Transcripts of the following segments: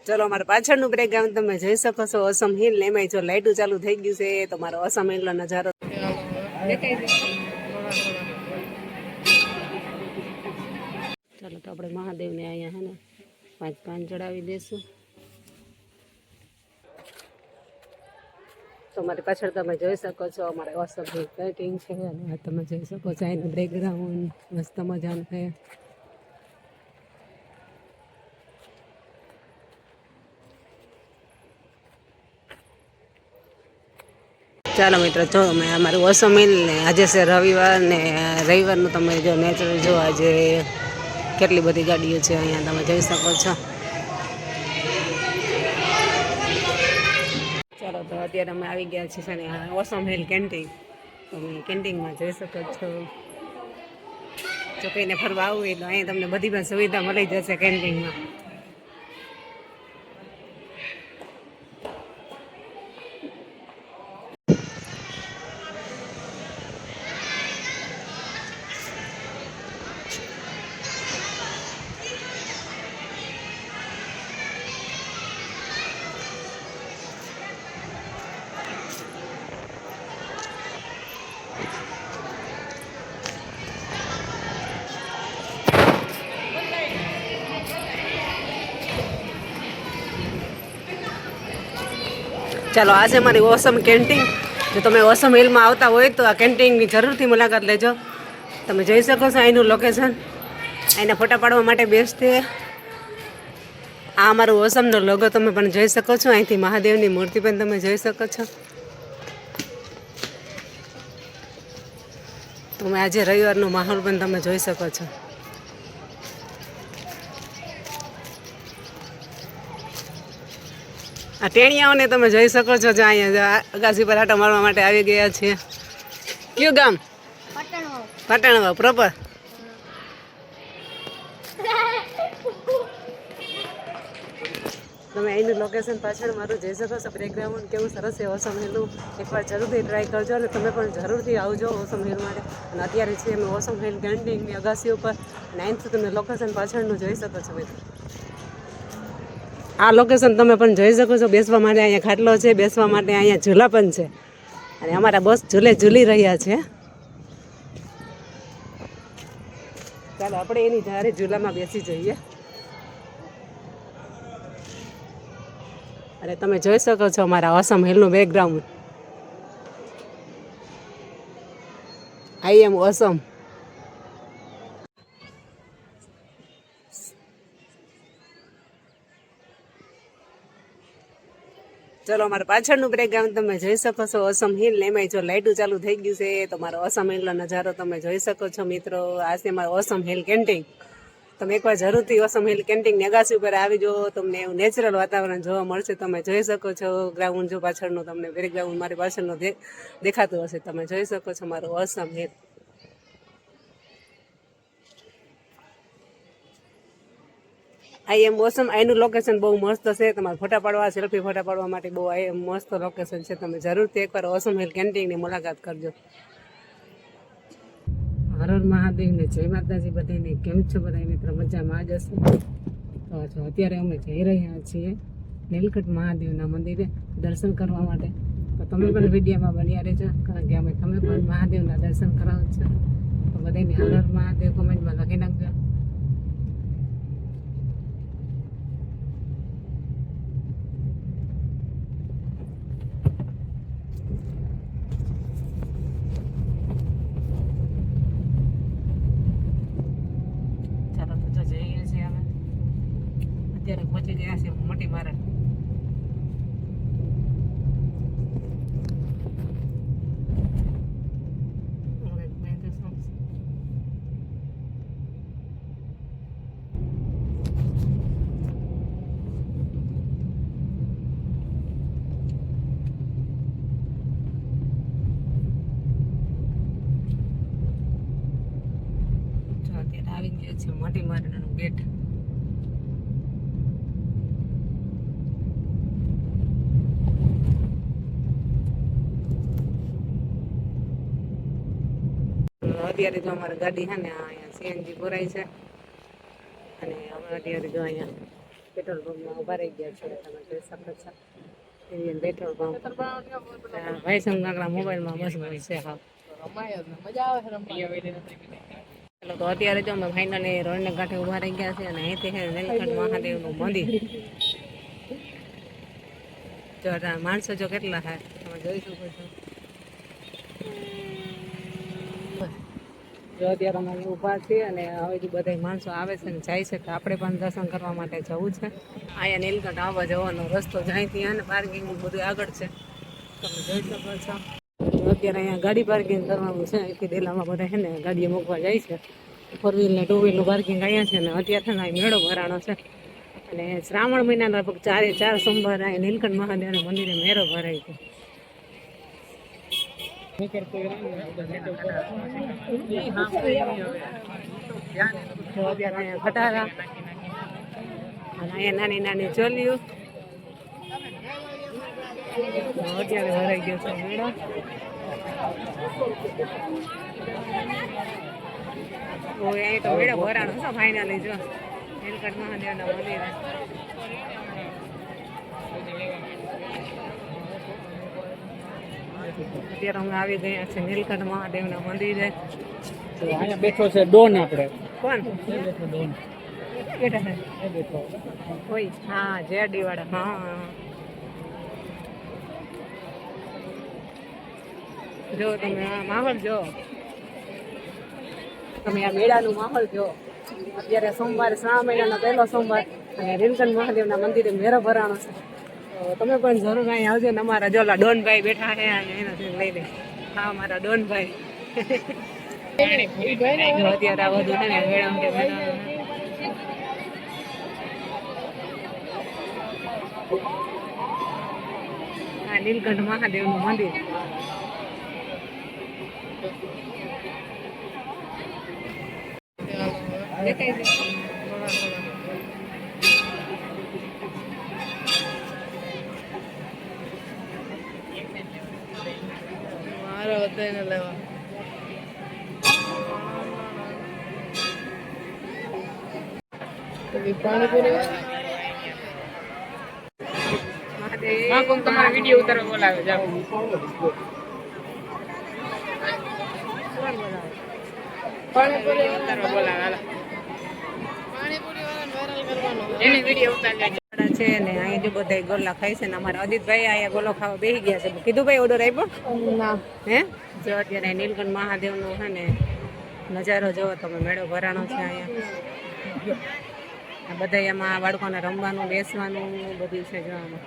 ચલો અમારે પાછળનું બ્રેકગ્રાઉન્ડ તમે જોઈ શકો છો અસમ હિલ ને એમાં જો લાઇટો ચાલુ થઈ ગયું છે તમારો અસમ હિલનો નજારો દેખાય છે. ચાલો તો આપણે મહાદેવને અહીંયા હે ને 5 પાન ચડાવી દઈશું. તો મારી પાછળ તમે જોઈ શકો છો અમારે અસમ હિલ લાઇટિંગ છે અને તમે જોઈ શકો છો અહીંનું બ્રેકગ્રાઉન્ડ મસ્ત મજાનું છે. ચાલો મિત્રો જો મેં અમારું અસમ હિલ ને આજે છે રવિવાર ને રવિવારનું તમે જો નેચરલ જો આજે કેટલી બધી ગાડીઓ છે અહીંયા તમે જોઈ શકો છો. ચાલો તો અત્યારે અમે આવી ગયા છીએ ને અસમ હિલ કેન્ટીન. તમે કેન્ટીનમાં જોઈ શકો છો. જો કોઈને ફરવા આવવું હોય તો અહીંયા તમને બધી પણ સુવિધા મળી જશે કેન્ટીનમાં. ચાલો આ છે મારી ઓસમ કેન્ટીન. જો તમે ઓસમ હિલમાં આવતા હોય તો આ કેન્ટીનની જરૂરથી મુલાકાત લેજો. તમે જોઈ શકો છો અહીંનું લોકેશન. અહીંના ફોટા પાડવા માટે બેસ્ટ છે. આ અમારું ઓસમનો લોગો તમે પણ જોઈ શકો છો. અહીંથી મહાદેવની મૂર્તિ પણ તમે જોઈ શકો છો. તમે આજે રવિવારનો માહોલ પણ તમે જોઈ શકો છો. આ ટેણિયાઓને તમે જોઈ શકો છો જો અહીંયા અગાસી પર આટો મારવા માટે આવી ગયા છીએ. કયું ગામ? પાટણવાવ પ્રોપર. તમે અહીંનું લોકેશન પાછળ મારું જોઈ શકો છો. બ્રેકગ્રાઉન્ડ કેવું સરસ છે ઓસમ હિલનું. એકવાર જરૂરથી ટ્રાય કરજો અને તમે પણ જરૂરથી આવજો ઓસમ હિલ માટે. અને અત્યારે છીએ અમે ઓસમ હિલ કેન્ટીનની અગાસી ઉપર અને અહીંથી તમે લોકેશન પાછળનું જોઈ શકો છો મિત્રો. આ લોકેશન તમે પણ જોઈ શકો છો. બેસવા માટે અહીંયા ખાટલો છે, બેસવા માટે અહીંયા ઝૂલા પણ છે અને અમારા બસ ઝૂલી રહ્યા છે. ચાલો આપણે એની ધારે ઝૂલામાં બેસી જઈએ. અને તમે જોઈ શકો છો અમારા ઓસમ હિલનું બેકગ્રાઉન્ડ. આઈ એમ ઓસમ. ચલો અમારે પાછળનું બ્રેકગ્રાઉન્ડ તમે જોઈ શકો છો અસમ હિલ ને એમાં જો લાઇટો ચાલુ થઈ ગયું છે તો મારો અસમ હિલનો નજારો તમે જોઈ શકો છો મિત્રો. આ છે મારો અસમ હિલ કેન્ટીન. તમે એકવાર જરૂરથી અસમ હિલ કેન્ટીનની અગાસી ઉપર આવી જો. તમને એવું નેચરલ વાતાવરણ જોવા મળશે. તમે જોઈ શકો છો ગ્રાઉન્ડ જો પાછળનું તમને બેકગ્રાઉન્ડ મારી પાછળનું દેખાતું હશે. તમે જોઈ શકો છો મારો અસમ હિલ. આઈ એમ ઓસમ. અહીંનું લોકેશન બહુ મસ્ત છે. તમારે ફોટા પાડવા સેલ્ફી ફોટા પાડવા માટે બહુ મસ્ત લોકેશન છે. તમે જરૂરથી એકવાર ઓસમ હિલ કેન્ટીનની મુલાકાત કરજો. હર હર મહાદેવ ને જય માતાજી બધાને. કેમ છો બધા મિત્રો? મજામાં જ હશે. તો અત્યારે અમે જઈ રહ્યા છીએ નીલકંઠ મહાદેવના મંદિરે દર્શન કરવા માટે. તો તમે પણ વિડીયોમાં બન્યા રહેજો કારણ કે તમે પણ મહાદેવના દર્શન કરાવો છો. તો બધાને હર હર મહાદેવ કોમેન્ટમાં લખી નાખજો. અત્યારે પહોંચી ગયા છે મોટી મારા. અત્યારે આવી ગયા છે મોટી મારાનું ગેટ. અત્યારે જો અમારી ગાડી છે ને અહીંયા સીએનજી ભરાય છે અને અમે અત્યારે જો અહીંયા પેટ્રોલ પંપમાં ઊભા રહી ગયા છે તમે જોઈ શકો છો ઇન્ડિયન પેટ્રોલ પંપ ભાઈ સંગાકડા મોબાઈલમાં બસ હોય છે હા મજા આવે ચલો તો અત્યારે જો અમે ફાઇનલી રોડને કાંઠે ઊભા રહી ગયા છે અને અહીંથી છે નીલકંઠ મહાદેવનું મંદિર જો માણસો જો કેટલા છે તમે જોઈ શકો છો જો અત્યારે અમે ઊભા છીએ અને હવે જે બધા માણસો આવે છે ને જાય છે તો આપણે પણ દર્શન કરવા માટે જવું છે અહીંયા નીલકંઠ આવવા જવાનો રસ્તો જ્યાંથી અને પાર્કિંગ બધું આગળ છે તમે જોઈ શકો છો અત્યારે અહીંયા ગાડી પાર્કિંગ કરવાનું છે અહીંથી ડેલામાં બધા છે ને ગાડીઓ મૂકવા જાય છે 4 વ્હીલ ને 2 વ્હીલનું પાર્કિંગ અહીંયા છે ને અત્યારે છે ને મેળો ભરાણો છે અને શ્રાવણ મહિનાના લગભગ 4 સોમવાર અહીં નીલકંઠ મહાદેવના મંદિરે મેળો ભરાય છે ખટારા અને અહીંયા નાની નાની ચોલીઓ અત્યારે ભરાઈ ગયો છે મેળો અહીં તો મેળો ભરાણો છે ફાઇનલી જો નીલકંઠ મહાદેવના મંદિરે અત્યારે અમે આવી ગયા છે નીલકંઠ મહાદેવના મંદિરે અહીંયા બેઠો છે ડોન આપણે કોણ ડોન બેઠા છે હોય હા જેડી વાળા હા જો તમે આ માહોલ જો તમે આ મેળાનું માહોલ જો અત્યારે સોમવારે શ્રાવણ મહિનાનો પહેલો સોમવાર અને નીલકંઠ મહાદેવના મંદિરે મેળો ભરાણો છે તો તમે પણ જરૂર અહીં આવજો ને અમારા જો ડોનભાઈ બેઠા છે અને એનાથી લઈ લે હા અમારા ડોનભાઈ અત્યારે આ બધું છે ને મેળા આ નીલકંઠ મહાદેવનું મંદિર દેખાય છે મારો બધાને લેવા તમારા વિડીયો ઉતારવા બોલાવે જાઓ પાણીપુરી ઉતારવા બોલાવે એની વિડીયો ઉતારી છે ને અહીં જો બધા ગોલા ખાય છે ને અમારા અદિતભાઈ અહીંયા ગોલો ખાવા બેસી ગયા છે કીધું ભાઈ ઓર્ડર આપ્યો ના હે જો અત્યારે નીલકંઠ મહાદેવનો છે ને નજારો જોવો તમે મેળો ભરાણો છે અહીંયા બધા એમાં બાળકોને રમવાનું બેસવાનું બધું છે જોવામાં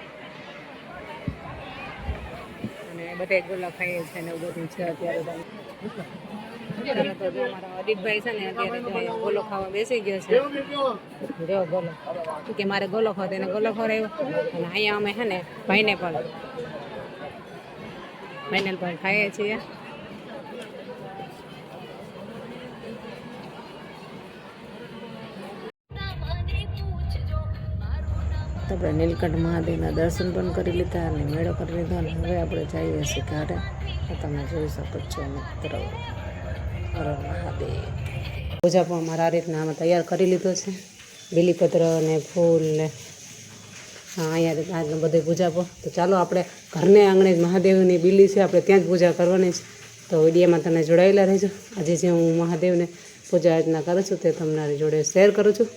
અને બધા ગોલા ખાઈએ છે ને એવું બધું છે અત્યારે તો જો અમારા અદિતભાઈ છે ને અત્યારે જો અહીંયા ગોલો ખાવા બેસી ગયો છે જો ગોલો કે મારે ગોલો ખાવ એને ગોલો ખવડાવ્યો અને અહીંયા અમે છે ને પાઇનેપલ ખાઈએ છીએ તો આપણે નીલકંઠ મહાદેવના દર્શન પણ કરી લીધા અને મેળો કરી લીધો અને હવે આપણે જઈએ છીએ ઘરે તમે જોઈ શકો છો મિત્રો મહાદેવ પૂજા પણ અમારા આ રીતના આમાં તૈયાર કરી લીધો છે બીલીપત્ર ને ફૂલ ને હા અહીંયા બધી પૂજા પણ તો ચાલો આપણે ઘરને આંગણે મહાદેવની બીલી છે આપણે ત્યાં જ પૂજા કરવાની છે તો વિડીયોમાં તમે જોડાયેલા રહેજો આજે જે હું મહાદેવને પૂજા અર્ચના કરું છું તે તમારી જોડે શેર કરું છું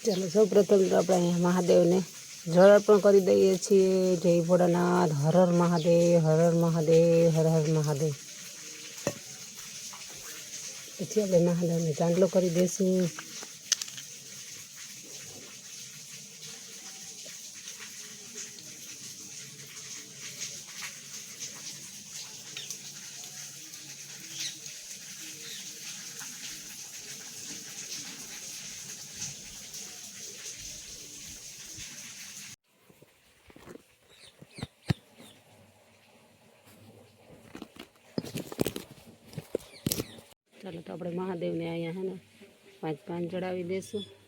ચાલો સૌ પ્રથમ તો આપણે અહીંયા મહાદેવને જળ અર્પણ કરી દઈએ છીએ જય ભોળાનાથ હર હર મહાદેવ હર હર મહાદેવ હર હર મહાદેવ પછી આપણે મહાદેવને ચાંદલો કરી દઈશું ચાલો તો આપણે મહાદેવને અહીંયા હે ને 5 પાન ચડાવી દઈશું